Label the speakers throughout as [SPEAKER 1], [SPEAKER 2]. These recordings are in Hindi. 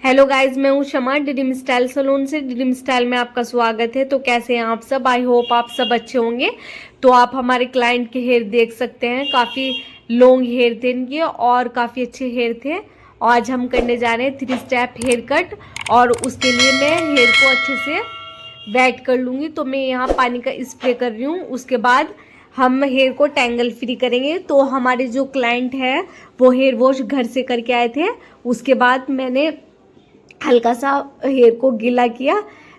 [SPEAKER 1] हेलो गाइज, मैं हूँ शमा ड्रीम स्टाइल सलून से। ड्रीम स्टाइल में आपका स्वागत है। तो कैसे हैं आप सब? आई होप आप सब अच्छे होंगे। तो आप हमारे क्लाइंट के हेयर देख सकते हैं, काफ़ी लॉन्ग हेयर थे इनके और काफ़ी अच्छे हेयर थे। आज हम करने जा रहे हैं 3 स्टेप हेयर कट, और उसके लिए मैं हेयर को अच्छे से वेट कर लूँगी। तो मैं यहाँ पानी का स्प्रे कर रही हूँ। उसके बाद हम हेयर को टैंगल फ्री करेंगे। तो हमारे जो क्लाइंट है वो हेयर वॉश घर से करके आए थे। उसके बाद मैंने हल्का सा हेयर को गीला किया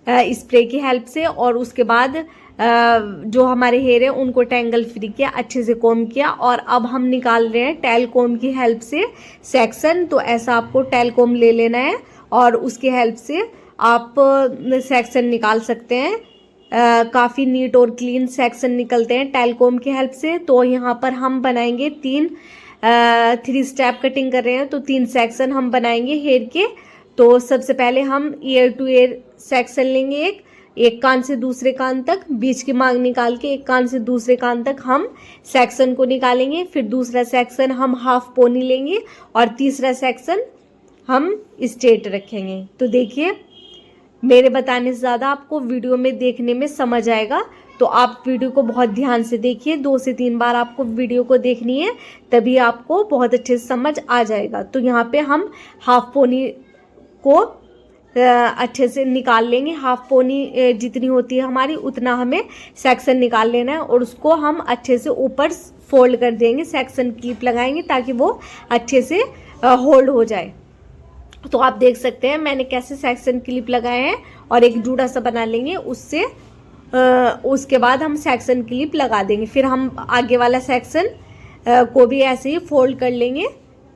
[SPEAKER 1] स्प्रे की हेल्प से, और उसके बाद जो हमारे हेयर है उनको टैंगल फ्री किया, अच्छे से कोम किया। और अब हम निकाल रहे हैं टेल कोम की हेल्प से सेक्शन। तो ऐसा आपको टेल कोम ले लेना है और उसकी हेल्प से आप सेक्शन निकाल सकते हैं। काफ़ी नीट और क्लीन सेक्शन निकलते हैं टेल कोम की हेल्प से। तो यहाँ पर हम बनाएंगे 3 स्टेप कटिंग कर रहे हैं, तो 3 सेक्शन हम बनाएंगे हेयर के। तो सबसे पहले हम ईयर टू ईयर सेक्शन लेंगे, एक कान से दूसरे कान तक, बीच की मांग निकाल के एक कान से दूसरे कान तक हम सेक्शन को निकालेंगे। फिर दूसरा सेक्शन हम हाफ पोनी लेंगे और तीसरा सेक्शन हम स्ट्रेट रखेंगे। तो देखिए, मेरे बताने से ज़्यादा आपको वीडियो में देखने में समझ आएगा। तो आप वीडियो को बहुत ध्यान से देखिए, 2 से 3 बार आपको वीडियो को देखनी है, तभी आपको बहुत अच्छे से समझ आ जाएगा। तो यहाँ पे हम हाफ पोनी को अच्छे से निकाल लेंगे। हाफ पोनी जितनी होती है हमारी, उतना हमें सेक्शन निकाल लेना है, और उसको हम अच्छे से ऊपर फोल्ड कर देंगे। सेक्शन क्लिप लगाएंगे ताकि वो अच्छे से होल्ड हो जाए। तो आप देख सकते हैं मैंने कैसे सेक्शन क्लिप लगाए हैं, और एक जूड़ा सा बना लेंगे उससे। उसके बाद हम सेक्शन क्लिप लगा देंगे। फिर हम आगे वाला सेक्शन को भी ऐसे ही फोल्ड कर लेंगे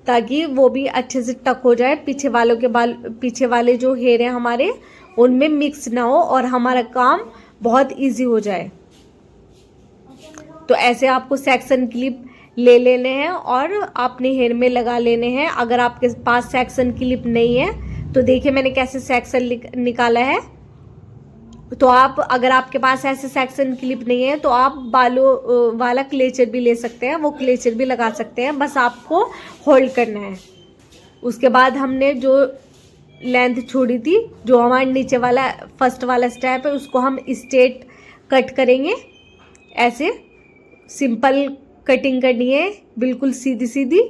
[SPEAKER 1] ताकि वो भी अच्छे से टक हो जाए। पीछे वाले जो हेयर हैं हमारे, उनमें मिक्स ना हो और हमारा काम बहुत इजी हो जाए। तो ऐसे आपको सेक्शन क्लिप ले लेने हैं और अपने हेयर में लगा लेने हैं। अगर आपके पास सेक्शन क्लिप नहीं है तो देखिए मैंने कैसे सेक्शन निकाला है। तो अगर आपके पास ऐसे सेक्शन क्लिप नहीं है तो आप बालों वाला क्लेचर भी ले सकते हैं, वो क्लेचर भी लगा सकते हैं, बस आपको होल्ड करना है। उसके बाद हमने जो लेंथ छोड़ी थी, जो हमारे नीचे वाला फर्स्ट वाला स्टेप है, उसको हम स्ट्रेट कट करेंगे। ऐसे सिंपल कटिंग करनी है, बिल्कुल सीधी सीधी,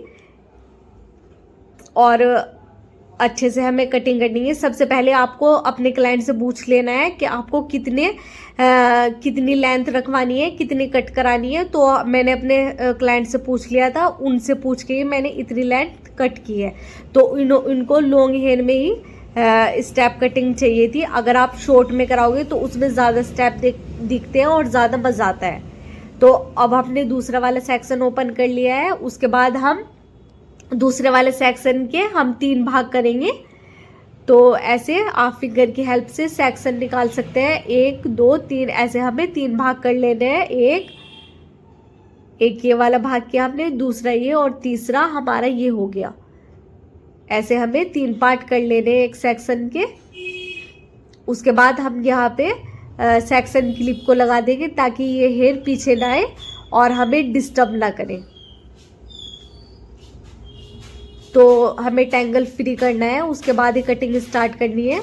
[SPEAKER 1] और अच्छे से हमें कटिंग करनी है। सबसे पहले आपको अपने क्लाइंट से पूछ लेना है कि आपको कितनी लेंथ रखवानी है, कितनी कट करानी है। तो मैंने अपने क्लाइंट से पूछ लिया था, उनसे पूछ के ही मैंने इतनी लेंथ कट की है। तो इनको लॉन्ग हेयर में ही स्टेप कटिंग चाहिए थी। अगर आप शॉर्ट में कराओगे तो उसमें ज़्यादा स्टेप दिखते हैं और ज़्यादा मज़ा आता है। तो अब हमने दूसरा वाला सेक्शन ओपन कर लिया है। उसके बाद हम दूसरे वाले सेक्शन के हम 3 भाग करेंगे। तो ऐसे आप फिंगर की हेल्प से सेक्शन निकाल सकते हैं। 1 2 3, ऐसे हमें 3 भाग कर लेने हैं। एक ये वाला भाग किया हमने, दूसरा ये, और तीसरा हमारा ये हो गया। ऐसे हमें 3 पार्ट कर लेने हैं एक सेक्शन के। उसके बाद हम यहाँ पे सेक्शन क्लिप को लगा देंगे ताकि ये हेयर पीछे ना आए और हमें डिस्टर्ब ना करे। तो हमें टैंगल फ्री करना है, उसके बाद ही कटिंग स्टार्ट करनी है।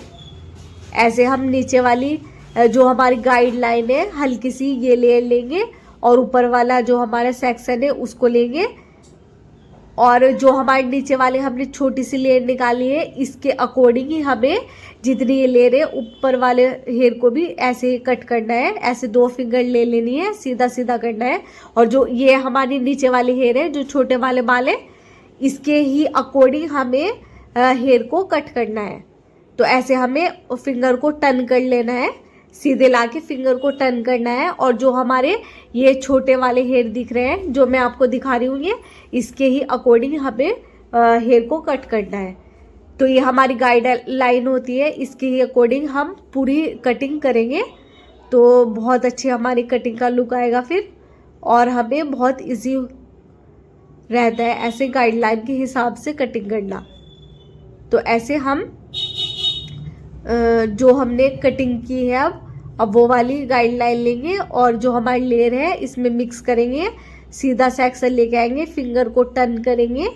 [SPEAKER 1] ऐसे हम नीचे वाली जो हमारी गाइडलाइन है हल्की सी ये लेयर लेंगे, और ऊपर वाला जो हमारा सेक्शन है उसको लेंगे, और जो हमारे नीचे वाले हमने छोटी सी लेयर निकाली है, इसके अकॉर्डिंग ही हमें जितनी ये लेयर है ऊपर वाले हेयर को भी ऐसे ही कट करना है। ऐसे 2 फिंगर ले लेनी है, सीधा सीधा करना है। और जो ये हमारी नीचे वाली हेयर है, जो छोटे वाले बाल है, इसके ही अकॉर्डिंग हमें हेयर को कट करना है। तो ऐसे हमें फिंगर को टर्न कर लेना है, सीधे लाके फिंगर को टर्न करना है। और जो हमारे ये छोटे वाले हेयर दिख रहे हैं, जो मैं आपको दिखा रही हूँ, ये इसके ही अकॉर्डिंग हमें हेयर को कट करना है। तो ये हमारी गाइड लाइन होती है, इसके ही अकॉर्डिंग हम पूरी कटिंग करेंगे। तो बहुत अच्छी हमारी कटिंग का लुक आएगा फिर, और हमें बहुत इजी रहता है ऐसे गाइडलाइन के हिसाब से कटिंग करना। तो ऐसे हम जो हमने कटिंग की है अब वो वाली गाइडलाइन लेंगे, और जो हमारी लेयर है इसमें मिक्स करेंगे, सीधा सेक्शन लेके आएंगे, फिंगर को टर्न करेंगे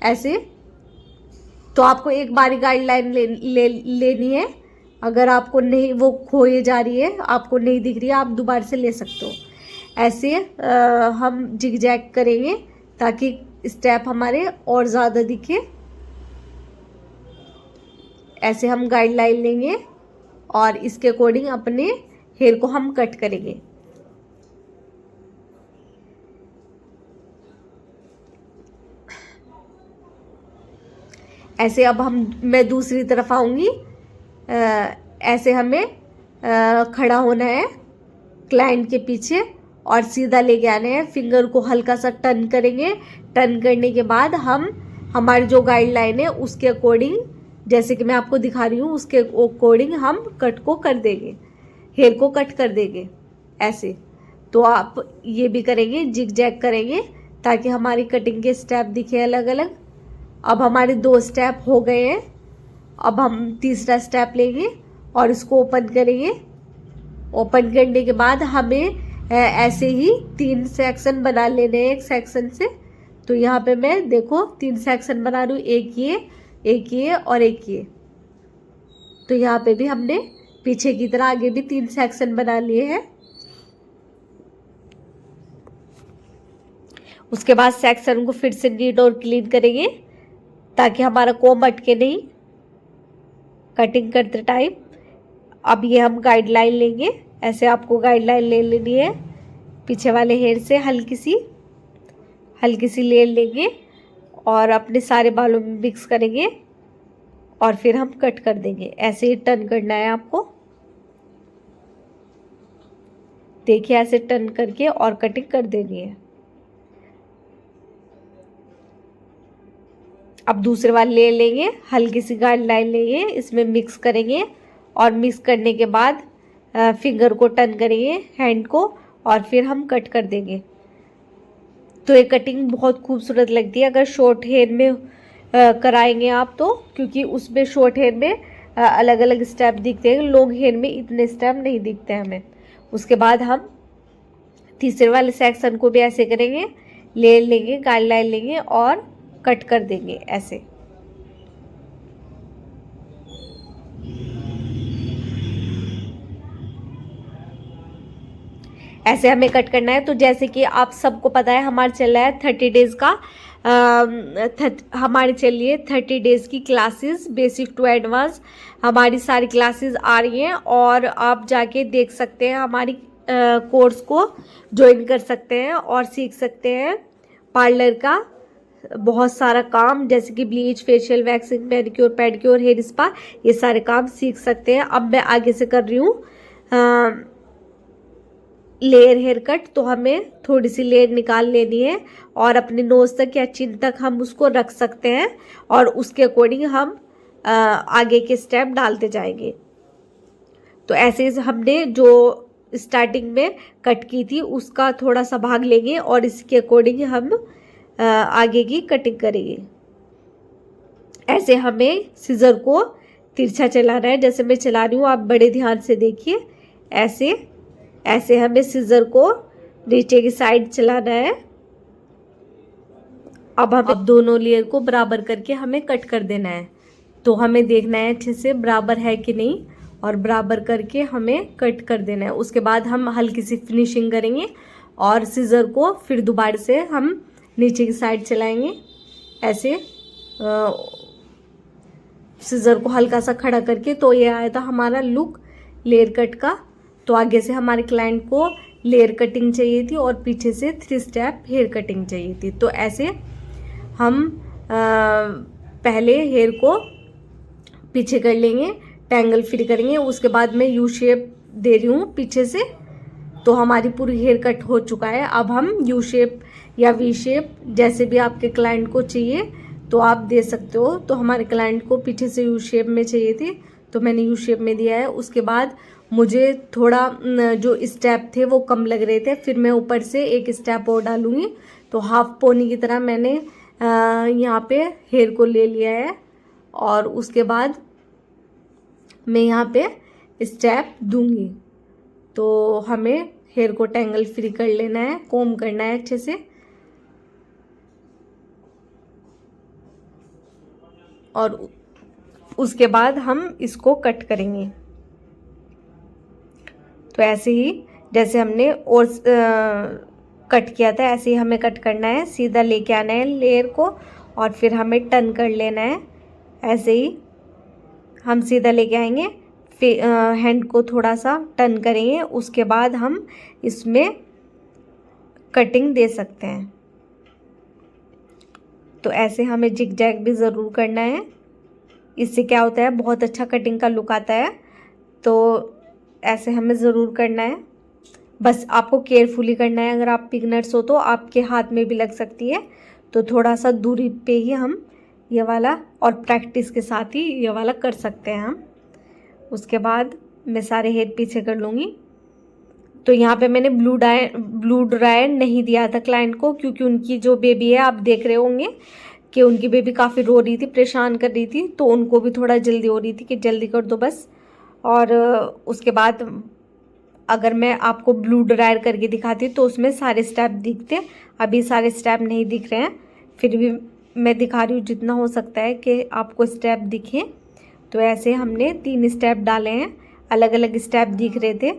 [SPEAKER 1] ऐसे, तो आपको एक बारी गाइडलाइन लेनी है। अगर आपको नहीं, वो खोए जा रही है, आपको नहीं दिख रही है, आप दोबारा से ले सकते हो। ऐसे हम जिग जैग करेंगे ताकि स्टेप हमारे और ज़्यादा दिखे। ऐसे हम गाइडलाइन लेंगे और इसके अकॉर्डिंग अपने हेयर को हम कट करेंगे। ऐसे अब मैं दूसरी तरफ आऊंगी। ऐसे हमें खड़ा होना है क्लाइंट के पीछे और सीधा लेके आना है। फिंगर को हल्का सा टर्न करेंगे। टर्न करने के बाद हम हमारी जो गाइडलाइन है उसके अकॉर्डिंग, जैसे कि मैं आपको दिखा रही हूँ, उसके अकॉर्डिंग हम कट को कर देंगे, हेयर को कट कर देंगे ऐसे। तो आप ये भी करेंगे, जिग जैग करेंगे ताकि हमारी कटिंग के स्टेप दिखे अलग अलग। अब हमारे 2 स्टेप हो गए हैं। अब हम तीसरा स्टेप लेंगे और इसको ओपन करेंगे। ओपन करने के बाद हमें ऐसे ही 3 सेक्शन बना लेने हैं एक सेक्शन से। तो यहाँ पे मैं देखो 3 सेक्शन बना रही हूँ, एक ये और एक ये। तो यहाँ पे भी हमने पीछे की तरह आगे भी 3 सेक्शन बना लिए हैं। उसके बाद सेक्शन को फिर से नीट और क्लीन करेंगे ताकि हमारा कोम अटके नहीं कटिंग करते टाइम। अब ये हम गाइडलाइन लेंगे। ऐसे आपको गाइडलाइन ले लेनी है। पीछे वाले हेयर से हल्की सी लेयर लेंगे और अपने सारे बालों में मिक्स करेंगे और फिर हम कट कर देंगे। ऐसे ही टर्न करना है आपको। देखिए ऐसे टर्न करके और कटिंग कर देनी है। अब दूसरे वाले ले लेंगे, हल्की सी गाइडलाइन लेंगे, इसमें मिक्स करेंगे और मिक्स करने के बाद फिंगर को टर्न करेंगे, हैंड को, और फिर हम कट कर देंगे। तो ये कटिंग बहुत खूबसूरत लगती है अगर शॉर्ट हेयर में कराएंगे आप तो, क्योंकि उसमें शॉर्ट हेयर में अलग अलग स्टेप दिखते हैं, लॉन्ग हेयर में इतने स्टेप नहीं दिखते हमें। उसके बाद हम तीसरे वाले सेक्शन को भी ऐसे करेंगे, ले लेंगे, गाइडलाइन लेंगे और कट कर देंगे ऐसे। ऐसे हमें कट करना है। तो जैसे कि आप सबको पता है हमारा चल रहा है 30 डेज का, हमारी चल रही है 30 डेज की क्लासेस, बेसिक टू एडवांस। हमारी सारी क्लासेस आ रही हैं और आप जाके देख सकते हैं, हमारी कोर्स को ज्वाइन कर सकते हैं और सीख सकते हैं पार्लर का बहुत सारा काम, जैसे कि bleach, facial, waxing, manicure, pedicure, hair spa, ये सारे काम सीख सकते हैं। अब मैं आगे से कर रही हूँ लेयर हेयर कट। तो हमें थोड़ी सी लेयर निकाल लेनी है और अपने नोज तक या चिन तक हम उसको रख सकते हैं और उसके अकॉर्डिंग हम आगे के स्टेप डालते जाएंगे। तो ऐसे हमने जो स्टार्टिंग में कट की थी उसका थोड़ा सा भाग लेंगे और इसके अकॉर्डिंग हम आगे की कटिंग करेंगे। ऐसे हमें सिजर को तिरछा चलाना है, जैसे मैं चला रही हूँ, आप बड़े ध्यान से देखिए। ऐसे हमें सिजर को नीचे की साइड चलाना है। अब दोनों लेयर को बराबर करके हमें कट कर देना है। तो हमें देखना है अच्छे से बराबर है कि नहीं, और बराबर करके हमें कट कर देना है। उसके बाद हम हल्की सी फिनिशिंग करेंगे और सिजर को फिर दोबारा से हम नीचे की साइड चलाएंगे। ऐसे सिजर को हल्का सा खड़ा करके। तो ये आया था हमारा लुक लेयर कट का। तो आगे से हमारे क्लाइंट को लेयर कटिंग चाहिए थी और पीछे से 3 स्टेप हेयर कटिंग चाहिए थी। तो ऐसे हम पहले हेयर को पीछे कर लेंगे, टैंगल फ्री करेंगे। उसके बाद मैं यू शेप दे रही हूँ पीछे से। तो हमारी पूरी हेयर कट हो चुका है। अब हम यू शेप या वी शेप, जैसे भी आपके क्लाइंट को चाहिए तो आप दे सकते हो। तो हमारे क्लाइंट को पीछे से यू शेप में चाहिए थी तो मैंने यू शेप में दिया है। उसके बाद मुझे थोड़ा जो स्टेप थे वो कम लग रहे थे, फिर मैं ऊपर से एक स्टेप और डालूंगी। तो हाफ पोनी की तरह मैंने यहाँ पे हेयर को ले लिया है और उसके बाद मैं यहाँ पे स्टेप दूंगी। तो हमें हेयर को टैंगल फ्री कर लेना है, कोम करना है अच्छे से और उसके बाद हम इसको कट करेंगे। तो ऐसे ही जैसे हमने और कट किया था ऐसे ही हमें कट करना है, सीधा लेके आना है लेयर को और फिर हमें टर्न कर लेना है। ऐसे ही हम सीधा लेके आएंगे, फिर हैंड को थोड़ा सा टर्न करेंगे, उसके बाद हम इसमें कटिंग दे सकते हैं। तो ऐसे हमें जिग जैग भी ज़रूर करना है, इससे क्या होता है बहुत अच्छा कटिंग का लुक आता है। तो ऐसे हमें ज़रूर करना है, बस आपको केयरफुली करना है। अगर आप बिगनर्स हो तो आपके हाथ में भी लग सकती है, तो थोड़ा सा दूरी पे ही हम ये वाला और प्रैक्टिस के साथ ही ये वाला कर सकते हैं हम। उसके बाद मैं सारे हेयर पीछे कर लूँगी। तो यहाँ पे मैंने ब्लू ड्रायर नहीं दिया था क्लाइंट को, क्योंकि उनकी जो बेबी है आप देख रहे होंगे कि उनकी बेबी काफ़ी रो रही थी, परेशान कर रही थी, तो उनको भी थोड़ा जल्दी हो रही थी कि जल्दी कर दो बस। और उसके बाद अगर मैं आपको ब्लू ड्रायर करके दिखाती तो उसमें सारे स्टेप दिखते, अभी सारे स्टेप नहीं दिख रहे हैं, फिर भी मैं दिखा रही हूँ जितना हो सकता है कि आपको स्टेप दिखें। तो ऐसे हमने 3 स्टेप डाले हैं, अलग अलग स्टेप दिख रहे थे।